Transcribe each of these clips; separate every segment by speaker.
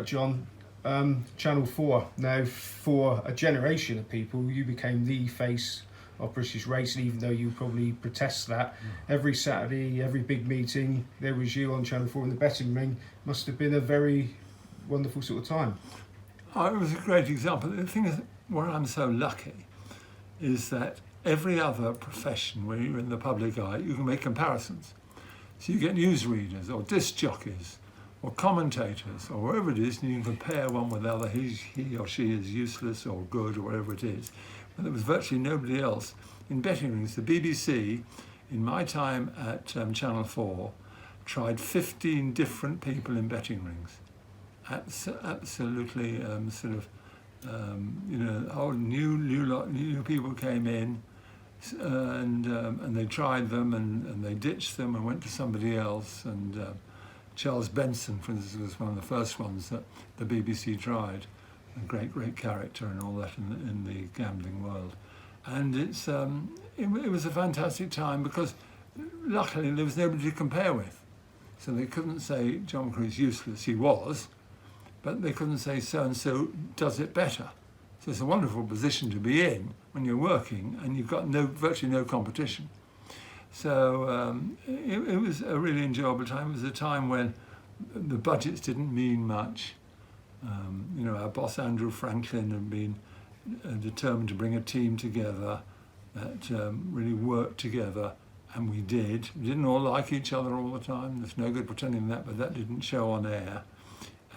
Speaker 1: John, Channel 4, now for a generation of people, you became the face of British racing, even though you probably protest that. Every Saturday, every big meeting, there was you on Channel 4 in the betting ring. Must have been a very wonderful sort of time.
Speaker 2: Oh, it was a great example. The thing is, where I'm so lucky is that every other profession where you're in the public eye, you can make comparisons. So you get newsreaders or disc jockeys or commentators or wherever it is, and you can compare one with the other. He or she is useless or good or whatever it is. But there was virtually nobody else. In betting rings, the BBC, in my time at Channel 4, tried 15 different people in betting rings. Absolutely new people came in, and they tried them and they ditched them and went to somebody else. And Charles Benson, for instance, was one of the first ones that the BBC tried. A great character and all that in the gambling world. And it was a fantastic time because luckily there was nobody to compare with. So they couldn't say John McCRIRICK's useless. He was, but they couldn't say so-and-so does it better. So it's a wonderful position to be in when you're working and you've got virtually no competition. So it was a really enjoyable time. It was a time when the budgets didn't mean much. Our boss Andrew Franklin had been determined to bring a team together that really worked together, and we did. We didn't all like each other all the time. There's no good pretending that, but that didn't show on air.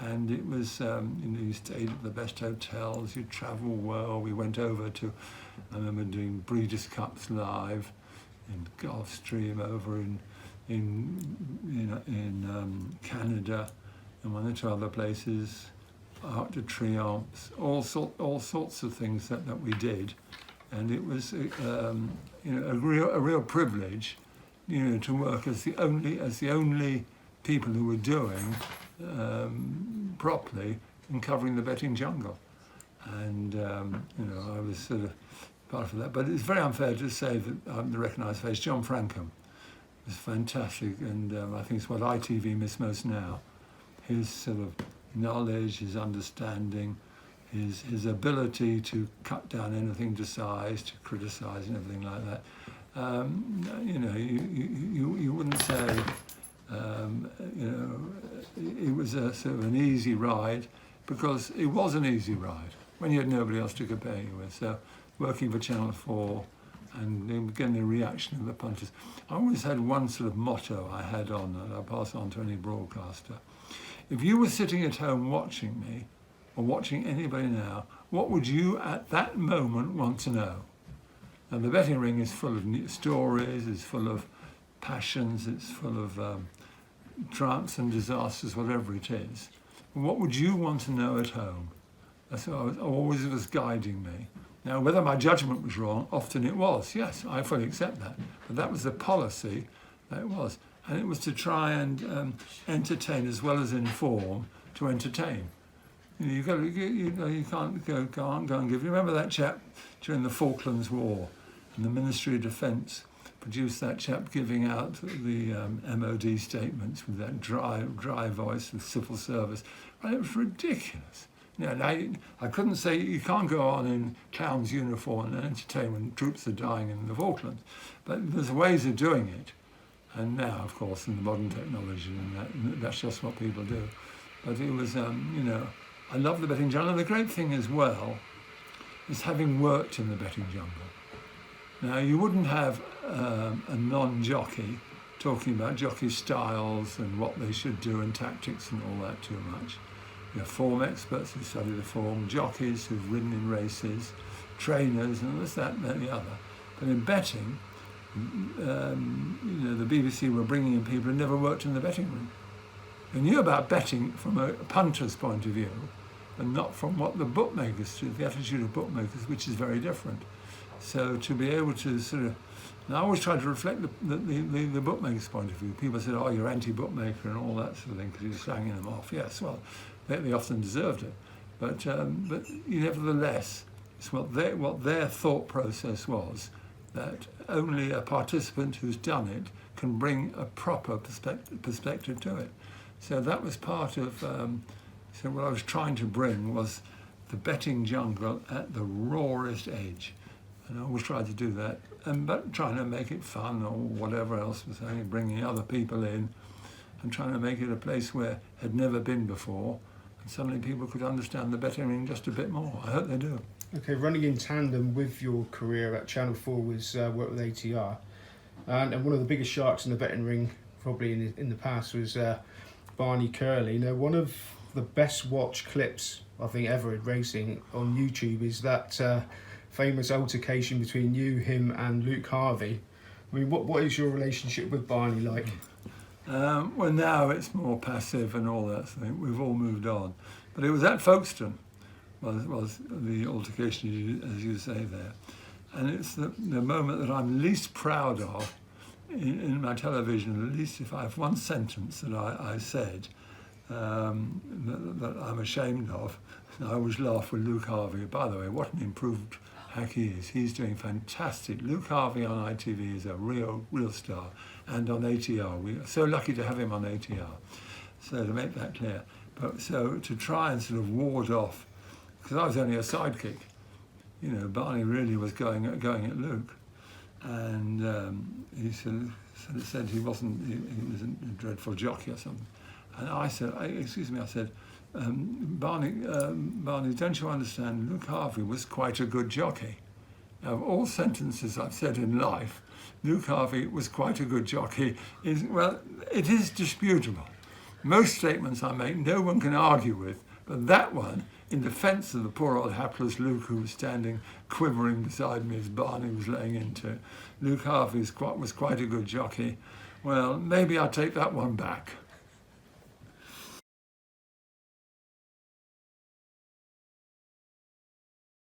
Speaker 2: And it was, you stayed at the best hotels, you travel well. We went over to, I remember doing Breeders' Cups live in Gulfstream over in Canada and one or two other places, Arc de Triomphe, all sorts of things that we did. And it was a real privilege, to work as the only people who were doing properly in covering the betting jungle. And I was sort of part of that. But it's very unfair to say that I'm the recognised face. John Francome was fantastic, and I think it's what ITV miss most now. His sort of knowledge, his understanding, his ability to cut down anything to size, to criticise and everything like that. You wouldn't say, it was a sort of an easy ride, because it was an easy ride when you had nobody else to compare you with. So working for Channel 4 and getting the reaction of the punters. I always had one sort of motto I had on, and I pass on to any broadcaster. If you were sitting at home watching me, or watching anybody now, what would you at that moment want to know? And the betting ring is full of stories, it's full of passions, it's full of triumphs and disasters, whatever it is. What would you want to know at home? That's what always was guiding me. Now, whether my judgment was wrong, often it was. Yes, I fully accept that. But that was the policy that it was. And it was to try and entertain as well as inform, to entertain. You can't go and give. You remember that chap during the Falklands War, and the Ministry of Defence produced that chap giving out the MOD statements with that dry voice, the civil service. Well, it was ridiculous. I couldn't say you can't go on in clown's uniform and entertain when troops are dying in the Falklands, but there's ways of doing it. And now, of course, in the modern technology, and that's just what people do. But it was, I love the betting jungle. And the great thing as well is having worked in the betting jungle. Now, you wouldn't have a non-jockey talking about jockey styles and what they should do and tactics and all that too much. You have form experts who study the form, jockeys who've ridden in races, trainers, and this, that, and the other. But in betting, the BBC were bringing in people who never worked in the betting room. They knew about betting from a punter's point of view, and not from what the bookmakers do, the attitude of bookmakers, which is very different. So to be able to sort of, and I always try to reflect the bookmaker's point of view. People said, oh, you're anti-bookmaker and all that sort of thing, because you're slanging them off. Yes, well, they often deserved it. But nevertheless, it's what their thought process was, that only a participant who's done it can bring a proper perspective to it. So that was part of So what I was trying to bring was the betting jungle at the rawest edge. And I always tried to do that, but trying to make it fun or whatever else was saying, bringing other people in and trying to make it a place where had never been before. And suddenly people could understand the betting ring just a bit more. I hope they do.
Speaker 1: Okay, running in tandem with your career at Channel 4 was work with ATR. And one of the biggest sharks in the betting ring, probably in the past, was Barney Curley. Now, one of the best watched clips, I think, ever in racing on YouTube is that famous altercation between you, him and Luke Harvey. I mean, what is your relationship with Barney like?
Speaker 2: Well, now it's more passive and all that thing. We've all moved on. But it was at Folkestone, was the altercation, as you say there. And it's the moment that I'm least proud of in my television, at least if I have one sentence that I said that I'm ashamed of. I always laugh with Luke Harvey. By the way, what an improved hack he is. He's doing fantastic. Luke Harvey on ITV is a real star. And on ATR, we are so lucky to have him on ATR. So to make that clear. But so to try and sort of ward off, because I was only a sidekick, you know, Barney really was going at Luke. And he sort of said he was a dreadful jockey or something. And I said, Barney, don't you understand? Luke Harvey was quite a good jockey. Now, of all sentences I've said in life, Luke Harvey was quite a good jockey. It is disputable. Most statements I make, no one can argue with, but that one, in defence of the poor old hapless Luke who was standing quivering beside me as Barney was laying into it, Luke Harvey was quite a good jockey. Well, maybe I'll take that one back.